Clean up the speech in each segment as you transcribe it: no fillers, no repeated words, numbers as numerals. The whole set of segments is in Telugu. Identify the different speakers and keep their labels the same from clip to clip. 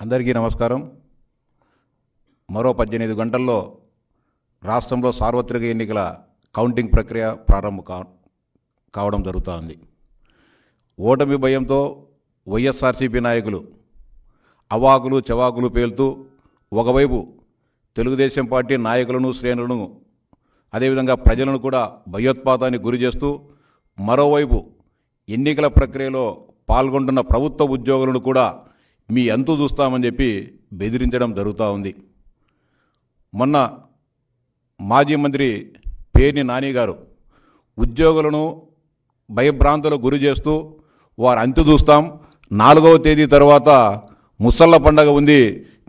Speaker 1: అందరికీ నమస్కారం. మరో 18 గంటల్లో రాష్ట్రంలో సార్వత్రిక ఎన్నికల కౌంటింగ్ ప్రక్రియ ప్రారంభం కావడం జరుగుతోంది. ఓటమి భయంతో వైఎస్ఆర్సీపీ నాయకులు అవాకులు చవాకులు పేలుతూ ఒకవైపు తెలుగుదేశం పార్టీ నాయకులను శ్రేణులను అదేవిధంగా ప్రజలను కూడా భయోత్పాతానికి గురి చేస్తూ మరోవైపు ఎన్నికల ప్రక్రియలో పాల్గొంటున్న ప్రభుత్వ ఉద్యోగులను కూడా మీ అంతు చూస్తామని చెప్పి బెదిరించడం జరుగుతూ ఉంది. మొన్న మాజీ మంత్రి పేర్ని నాని గారు ఉద్యోగులను భయభ్రాంతులకు గురి చేస్తూ వారు అంతు చూస్తాం, 4వ తేదీ తర్వాత ముసళ్ళ పండగ ఉంది,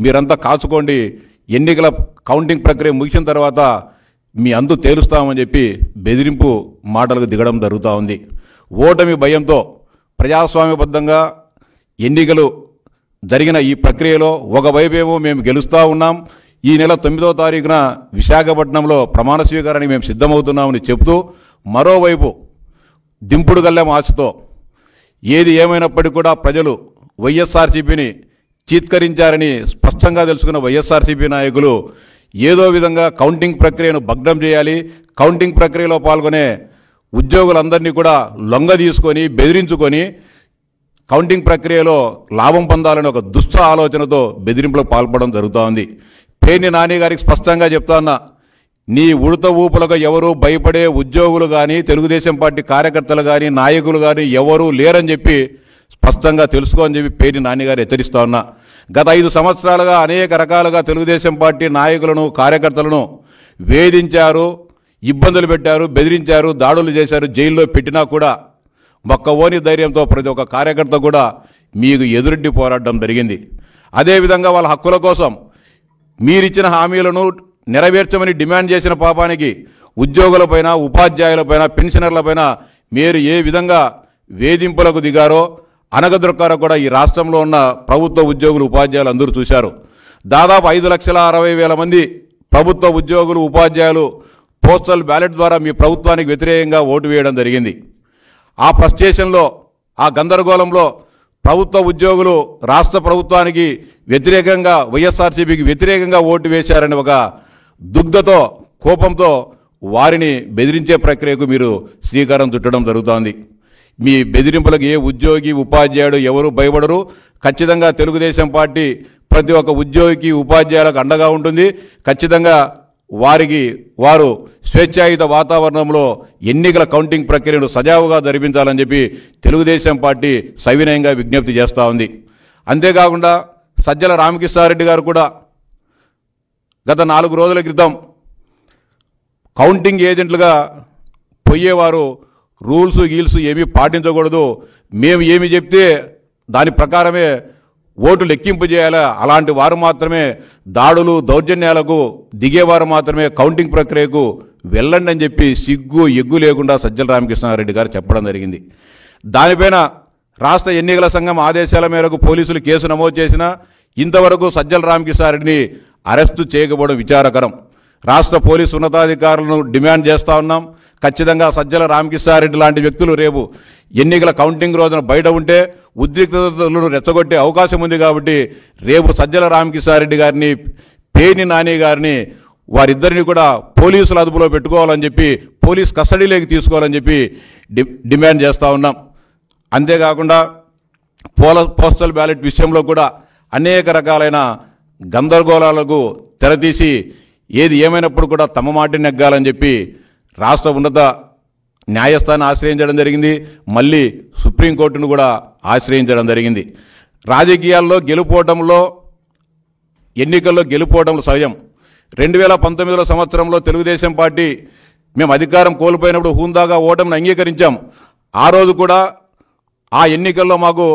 Speaker 1: మీరంతా కాచుకోండి, ఎన్నికల కౌంటింగ్ ప్రక్రియ ముగిసిన తర్వాత మీ అంతు తేలుస్తామని చెప్పి బెదిరింపు మాటలకు దిగడం జరుగుతూ ఉంది. ఓటమి భయంతో ప్రజాస్వామ్యబద్ధంగా ఎన్నికలు జరిగిన ఈ ప్రక్రియలో ఒకవైపేమో మేము గెలుస్తూ ఉన్నాం, ఈ నెల 9వ తారీఖున విశాఖపట్నంలో ప్రమాణ స్వీకారానికి మేము సిద్ధమవుతున్నామని చెబుతూ మరోవైపు దింపుడు గల్లెం ఆశతో ఏది ఏమైనప్పటికీ కూడా ప్రజలు వైఎస్ఆర్సీపీని చీత్కరించారని స్పష్టంగా తెలుసుకున్న వైఎస్ఆర్సీపీ నాయకులు ఏదో విధంగా కౌంటింగ్ ప్రక్రియను భగ్నం చేయాలి, కౌంటింగ్ ప్రక్రియలో పాల్గొనే ఉద్యోగులందరినీ కూడా లొంగ తీసుకొని బెదిరించుకొని కౌంటింగ్ ప్రక్రియలో లాభం పొందాలని ఒక దుష్ట ఆలోచనతో బెదిరింపులకు పాల్పడడం జరుగుతూ ఉంది. పేర్ని నాని గారికి స్పష్టంగా చెప్తా ఉన్నా, నీ ఉడత ఊపులకు ఎవరు భయపడే ఉద్యోగులు కానీ తెలుగుదేశం పార్టీ కార్యకర్తలు కానీ నాయకులు కానీ ఎవరూ లేరని చెప్పి స్పష్టంగా తెలుసుకో అని చెప్పి పేర్ని నాని గారు హెచ్చరిస్తా ఉన్నా. గత 5 సంవత్సరాలుగా అనేక రకాలుగా తెలుగుదేశం పార్టీ నాయకులను కార్యకర్తలను వేధించారు, ఇబ్బందులు పెట్టారు, బెదిరించారు, దాడులు చేశారు, జైల్లో పెట్టినా కూడా మొక్కవోని ధైర్యంతో ప్రతి ఒక్క కార్యకర్త కూడా మీకు ఎదురెడ్డి పోరాడడం జరిగింది. అదేవిధంగా వాళ్ళ హక్కుల కోసం మీరిచ్చిన హామీలను నెరవేర్చమని డిమాండ్ చేసిన పాపానికి ఉద్యోగులపైన, ఉపాధ్యాయులపైన, పెన్షనర్లపైన మీరు ఏ విధంగా వేధింపులకు దిగారో అనగదొక్కారో కూడా ఈ రాష్ట్రంలో ఉన్న ప్రభుత్వ ఉద్యోగులు ఉపాధ్యాయులు అందరూ చూశారు. దాదాపు 5,60,000 మంది ప్రభుత్వ ఉద్యోగులు ఉపాధ్యాయులు పోస్టల్ బ్యాలెట్ ద్వారా మీ ప్రభుత్వానికి వ్యతిరేకంగా ఓటు వేయడం జరిగింది. ఆ ఫ్రస్ట్రేషన్లో, ఆ గందరగోళంలో ప్రభుత్వ ఉద్యోగులు రాష్ట్ర ప్రభుత్వానికి వ్యతిరేకంగా వైఎస్ఆర్సీపీకి వ్యతిరేకంగా ఓటు వేశారని ఒక దుగ్ధతో కోపంతో వారిని బెదిరించే ప్రక్రియకు మీరు శ్రీకారం చుట్టడం జరుగుతోంది. మీ బెదిరింపులకు ఏ ఉద్యోగి ఉపాధ్యాయుడు ఎవరు భయపడరు. ఖచ్చితంగా తెలుగుదేశం పార్టీ ప్రతి ఒక్క ఉద్యోగికి ఉపాధ్యాయులకు అండగా ఉంటుంది. ఖచ్చితంగా వారు స్వేచ్ఛాయుత వాతావరణంలో ఎన్నికల కౌంటింగ్ ప్రక్రియను సజావుగా జరిపించాలని చెప్పి తెలుగుదేశం పార్టీ సవినయంగా విజ్ఞప్తి చేస్తూ ఉంది. అంతేకాకుండా సజ్జల రామకృష్ణారెడ్డి గారు కూడా గత 4 రోజుల క్రితం కౌంటింగ్ ఏజెంట్లుగా పోయేవారు రూల్స్ ఏమీ పాటించకూడదు, మేము ఏమి చెప్తే దాని ప్రకారమే ఓటు లెక్కింపు చేయాలి, అలాంటి వారు మాత్రమే దాడులు దౌర్జన్యాలకు దిగేవారు మాత్రమే కౌంటింగ్ ప్రక్రియకు వెళ్ళండి అని చెప్పి సిగ్గు ఎగ్గు లేకుండా సజ్జల రామకృష్ణారెడ్డి గారు చెప్పడం జరిగింది. దానిపైన రాష్ట్ర ఎన్నికల సంఘం ఆదేశాల మేరకు పోలీసులు కేసు నమోదు చేసినా ఇంతవరకు సజ్జల రామకృష్ణారెడ్డిని అరెస్టు చేయకపోవడం విచారకరం. రాష్ట్ర పోలీసు ఉన్నతాధికారులను డిమాండ్ చేస్తూ ఉన్నాం, ఖచ్చితంగా సజ్జల రామకృష్ణారెడ్డి లాంటి వ్యక్తులు రేపు ఎన్నికల కౌంటింగ్ రోజున బయట ఉంటే ఉద్రిక్తతలను రెచ్చగొట్టే అవకాశం ఉంది. కాబట్టి రేపు సజ్జల రామకృష్ణారెడ్డి గారిని, పేర్ని నాని గారిని, వారిద్దరిని కూడా పోలీసుల అదుపులో పెట్టుకోవాలని చెప్పి, పోలీస్ కస్టడీలోకి తీసుకోవాలని చెప్పి డిమాండ్ చేస్తూ ఉన్నాం. అంతేకాకుండా పోస్టల్ బ్యాలెట్ విషయంలో కూడా అనేక రకాలైన గందరగోళాలకు తెరతీసి ఏది ఏమైనప్పుడు కూడా తమ మాట నెగ్గాలని చెప్పి రాష్ట్ర ఉన్నత న్యాయస్థానం ఆశ్రయించడం జరిగింది. మళ్ళీ సుప్రీంకోర్టును కూడా ఆశ్రయించడం జరిగింది. రాజకీయాల్లో గెలుపోవడంలో, ఎన్నికల్లో గెలుపోవడంలో సహజం. 2019 సంవత్సరంలో తెలుగుదేశం పార్టీ మేము అధికారం కోల్పోయినప్పుడు హుందాగా ఓటమిని అంగీకరించాం. ఆ రోజు కూడా ఆ ఎన్నికల్లో మాకు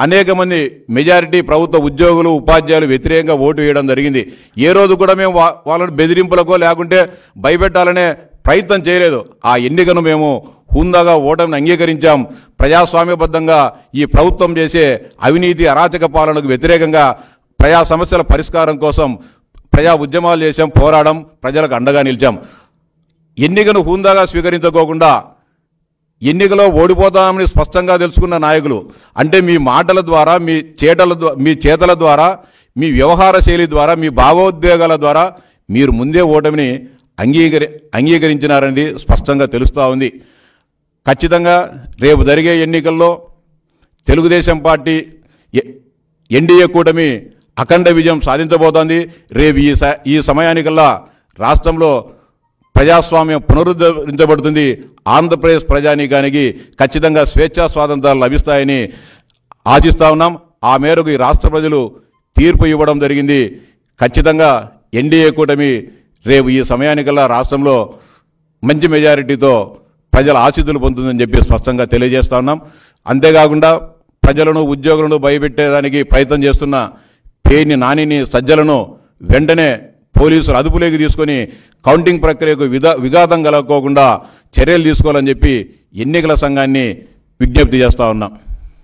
Speaker 1: అనేక మంది మెజారిటీ ప్రభుత్వ ఉద్యోగులు ఉపాధ్యాయులు వ్యతిరేకంగా ఓటు వేయడం జరిగింది. ఏ రోజు కూడా మేము వాళ్ళని బెదిరింపులకో లేకుంటే భయపెట్టాలనే ప్రయత్నం చేయలేదు. ఆ ఎన్నికను మేము హుందాగా ఓటమిని అంగీకరించాం. ప్రజాస్వామ్యబద్ధంగా ఈ ప్రభుత్వం చేసే అవినీతి అరాచక పాలనకు వ్యతిరేకంగా ప్రజా సమస్యల పరిష్కారం కోసం ప్రజా ఉద్యమాలు చేశాం, పోరాడం, ప్రజలకు అండగా నిలిచాం. ఎన్నికను హుందాగా స్వీకరించుకోకుండా ఎన్నికలో ఓడిపోతామని స్పష్టంగా తెలుసుకున్న నాయకులు, అంటే మీ మాటల ద్వారా, మీ చేతల ద్వారా, మీ వ్యవహార శైలి ద్వారా, మీ భావోద్వేగాల ద్వారా మీరు ముందే ఓటమిని అంగీకరించినారనేది స్పష్టంగా తెలుస్తూ ఉంది. ఖచ్చితంగా రేపు జరిగే ఎన్నికల్లో తెలుగుదేశం పార్టీ ఎన్డీఏ కూటమి అఖండ విజయం సాధించబోతోంది. రేపు ఈ సమయానికల్లా రాష్ట్రంలో ప్రజాస్వామ్యం పునరుద్ధరించబడుతుంది. ఆంధ్రప్రదేశ్ ప్రజానీకానికి ఖచ్చితంగా స్వేచ్ఛా స్వాతంత్రాలు లభిస్తాయని ఆశిస్తూ ఉన్నాం. ఆ మేరకు ఈ రాష్ట్ర ప్రజలు తీర్పు ఇవ్వడం జరిగింది. ఖచ్చితంగా ఎన్డీఏ కూటమి రేపు ఈ సమయానికల్లా రాష్ట్రంలో మంచి మెజారిటీతో ప్రజల ఆశీస్సులు పొందుతుందని చెప్పి స్పష్టంగా తెలియజేస్తా ఉన్నాం. అంతేకాకుండా ప్రజలను, ఉద్యోగులను భయపెట్టేదానికి ప్రయత్నం చేస్తున్న పేర్ని నానిని, సజ్జలను వెంటనే పోలీసులు అదుపులోకి తీసుకొని కౌంటింగ్ ప్రక్రియకు విఘాతం కలగకోకుండా చర్యలు తీసుకోవాలని చెప్పి ఎన్నికల సంఘాన్ని విజ్ఞప్తి చేస్తూ ఉన్నాం.